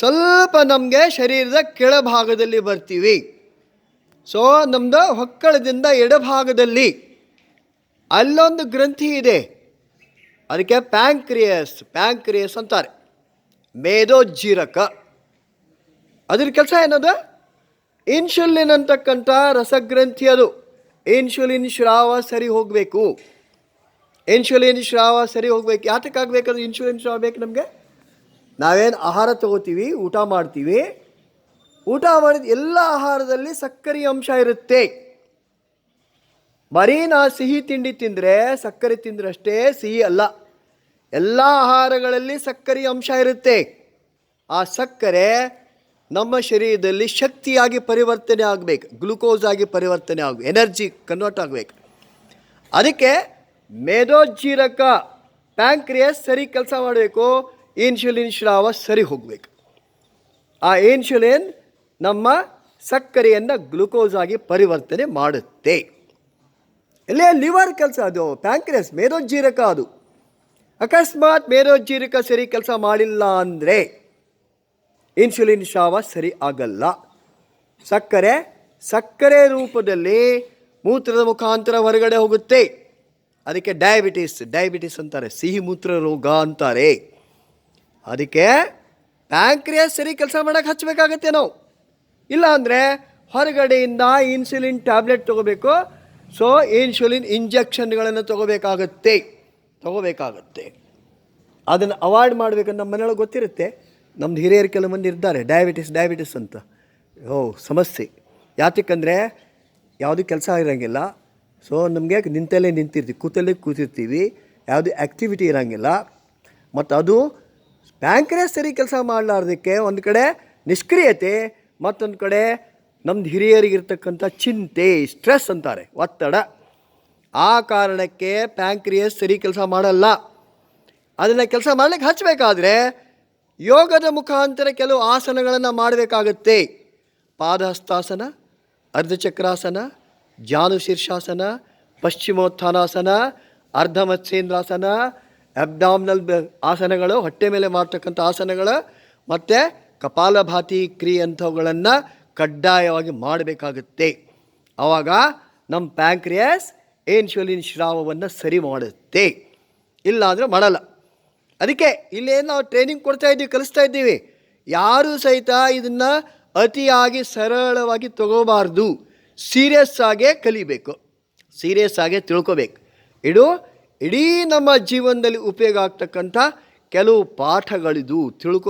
ಸ್ವಲ್ಪ ನಮಗೆ ಶರೀರದ ಕೆಳಭಾಗದಲ್ಲಿ ಬರ್ತೀವಿ. ಸೊ ನಮ್ಮದು ಹೊಕ್ಕಳದಿಂದ ಎಡಭಾಗದಲ್ಲಿ ಅಲ್ಲೊಂದು ಗ್ರಂಥಿ ಇದೆ, ಅದಕ್ಕೆ ಪ್ಯಾಂಕ್ರಿಯಸ್ ಅಂತಾರೆ. ಮೇದೋಜ್ಜೀರಕ, ಅದ್ರ ಕೆಲಸ ಏನದು? ಇನ್ಸುಲಿನ್ ಅಂತಕ್ಕಂಥ ರಸಗ್ರಂಥಿ, ಅದು ಇನ್ಸುಲಿನ್ ಸ್ರಾವ ಸರಿ ಹೋಗಬೇಕು. ಇನ್ಸುಲಿನ್ ಸ್ರಾವ ಸರಿ ಹೋಗ್ಬೇಕು. ಯಾತಕ್ಕಾಗಬೇಕದು ಇನ್ಸುಲಿನ್ ಸ್ರಾವ ಬೇಕು ನಮಗೆ? ನಾವೇನು ಆಹಾರ ತಗೋತೀವಿ, ಊಟ ಮಾಡ್ತೀವಿ, ಊಟ ಮಾಡಿದ ಎಲ್ಲ ಆಹಾರದಲ್ಲಿ ಸಕ್ಕರೆ ಅಂಶ ಇರುತ್ತೆ. ಬರೀ ನಾವು ಸಿಹಿ ತಿಂಡಿ ತಿಂದರೆ, ಸಕ್ಕರೆ ತಿಂದ್ರಷ್ಟೇ ಸಿಹಿ ಅಲ್ಲ, ಎಲ್ಲ ಆಹಾರಗಳಲ್ಲಿ ಸಕ್ಕರೆ ಅಂಶ ಇರುತ್ತೆ. ಆ ಸಕ್ಕರೆ ನಮ್ಮ ಶರೀರದಲ್ಲಿ ಶಕ್ತಿಯಾಗಿ ಪರಿವರ್ತನೆ ಆಗಬೇಕು, ಗ್ಲುಕೋಸ್ ಆಗಿ ಪರಿವರ್ತನೆ ಆಗಬೇಕು, ಎನರ್ಜಿ ಕನ್ವರ್ಟ್ ಆಗಬೇಕು. ಅದಕ್ಕೆ ಮೇದೋಜ್ಜೀರಕ ಪ್ಯಾಂಕ್ರಿಯಸ್ ಸರಿ ಕೆಲಸ ಮಾಡಬೇಕು, ಇನ್ಸುಲಿನ್ ಸ್ರಾವ ಸರಿ ಹೋಗಬೇಕು. ಆ ಇನ್ಸುಲಿನ್ ನಮ್ಮ ಸಕ್ಕರೆಯನ್ನು ಗ್ಲುಕೋಸ್ ಆಗಿ ಪರಿವರ್ತನೆ ಮಾಡುತ್ತೆ. ಇಲ್ಲೇ ಲಿವರ್ ಕೆಲಸ, ಅದು ಪ್ಯಾಂಕ್ರಿಯಸ್ ಮೇದೋಜ್ಜೀರಕ. ಅದು ಅಕಸ್ಮಾತ್ ಮೇದೋಜ್ಜೀರಕ ಸರಿ ಕೆಲಸ ಮಾಡಿಲ್ಲ ಅಂದರೆ ಇನ್ಸುಲಿನ್ ಸ್ರಾವ ಸರಿ ಆಗಲ್ಲ. ಸಕ್ಕರೆ ರೂಪದಲ್ಲಿ ಮೂತ್ರದ ಮುಖಾಂತರ ಹೊರಗಡೆ ಹೋಗುತ್ತೆ. ಅದಕ್ಕೆ ಡಯಾಬಿಟಿಸ್ ಅಂತಾರೆ, ಸಿಹಿ ಮೂತ್ರ ರೋಗ ಅಂತಾರೆ. ಅದಕ್ಕೆ ಪ್ಯಾಂಕ್ರಿಯಸ್ ಸರಿ ಕೆಲಸ ಮಾಡೋಕ್ಕೆ ಹಚ್ಚಬೇಕಾಗತ್ತೆ ನಾವು. ಇಲ್ಲ ಅಂದರೆ ಹೊರಗಡೆಯಿಂದ ಇನ್ಸುಲಿನ್ ಟ್ಯಾಬ್ಲೆಟ್ ತೊಗೋಬೇಕು. ಸೊ ಇನ್ಸುಲಿನ್ ಇಂಜೆಕ್ಷನ್ಗಳನ್ನು ತಗೋಬೇಕಾಗತ್ತೆ. ಅದನ್ನು ಅವಾಯ್ಡ್ ಮಾಡಬೇಕಂತ ನಮ್ಮ ಮನೆಯೊಳಗೆ ಗೊತ್ತಿರುತ್ತೆ. ನಮ್ಮದು ಹಿರಿಯರು ಕೆಲವು ಮಂದಿ ಇದ್ದಾರೆ, ಡಯಾಬಿಟಿಸ್ ಅಂತ. ಸಮಸ್ಯೆ ಯಾತಕ್ಕಂದರೆ ಯಾವುದೂ ಕೆಲಸ ಇರೋಂಗಿಲ್ಲ. ಸೊ ನಮಗೆ ನಿಂತಲ್ಲೇ ನಿಂತಿರ್ತೀವಿ, ಕೂತಿರ್ತೀವಿ, ಯಾವುದೇ ಆ್ಯಕ್ಟಿವಿಟಿ ಇರೋಂಗಿಲ್ಲ. ಮತ್ತು ಅದು ಪ್ಯಾಂಕ್ರಿಯಸ್ ಸರಿ ಕೆಲಸ ಮಾಡಲಾರ್ದಕ್ಕೆ ಒಂದು ಕಡೆ ನಿಷ್ಕ್ರಿಯತೆ, ಮತ್ತೊಂದು ಕಡೆ ನಮ್ಮದು ಹಿರಿಯರಿಗಿರ್ತಕ್ಕಂಥ ಚಿಂತೆ, ಸ್ಟ್ರೆಸ್ ಅಂತಾರೆ, ಒತ್ತಡ. ಆ ಕಾರಣಕ್ಕೆ ಪ್ಯಾಂಕ್ರಿಯಸ್ ಸರಿ ಕೆಲಸ ಮಾಡಲ್ಲ. ಅದನ್ನು ಕೆಲಸ ಮಾಡಲಿಕ್ಕೆ ಹಚ್ಚಬೇಕಾದ್ರೆ ಯೋಗದ ಮುಖಾಂತರ ಕೆಲವು ಆಸನಗಳನ್ನು ಮಾಡಬೇಕಾಗತ್ತೆ. ಪಾದಹಸ್ತಾಸನ, ಅರ್ಧಚಕ್ರಾಸನ, ಜಾನುಶೀರ್ಷಾಸನ, ಪಶ್ಚಿಮೋತ್ಥಾನಾಸನ, ಅರ್ಧ ಮತ್ಸ್ಯೇಂದ್ರಾಸನ, ಅಬ್ಡಾಮಿನಲ್ ಆಸನಗಳು, ಹೊಟ್ಟೆ ಮೇಲೆ ಮಾಡ್ತಕ್ಕಂಥ ಆಸನಗಳು, ಮತ್ತು ಕಪಾಲಭಾತಿ ಕ್ರಿಯೆ ಅಂಥವುಗಳನ್ನು ಕಡ್ಡಾಯವಾಗಿ ಮಾಡಬೇಕಾಗುತ್ತೆ. ಆವಾಗ ನಮ್ಮ ಪ್ಯಾಂಕ್ರಿಯಸ್ ಇನ್ಸುಲಿನ್ ಸ್ರಾವವನ್ನು ಸರಿ ಮಾಡುತ್ತೆ. ಇಲ್ಲ ಅಂದರೆ ಮಾಡಲ್ಲ. ಅದಕ್ಕೆ ಇಲ್ಲೇನು ನಾವು ಟ್ರೈನಿಂಗ್ ಕಲಿಸ್ತಾ ಇದ್ದೀವಿ. ಯಾರೂ ಸಹಿತ ಇದನ್ನು ಅತಿಯಾಗಿ ಸರಳವಾಗಿ ತಗೋಬಾರ್ದು. ಸೀರಿಯಸ್ ಆಗೇ ಕಲಿಬೇಕು, ಸೀರಿಯಸ್ ಆಗೇ ತಿಳ್ಕೋಬೇಕು. ಇಡೀ ನಮ್ಮ ಜೀವನದಲ್ಲಿ ಉಪಯೋಗ ಆಗ್ತಕ್ಕಂಥ ಕೆಲವು ಪಾಠಗಳಿದು, ತಿಳ್ಕೊ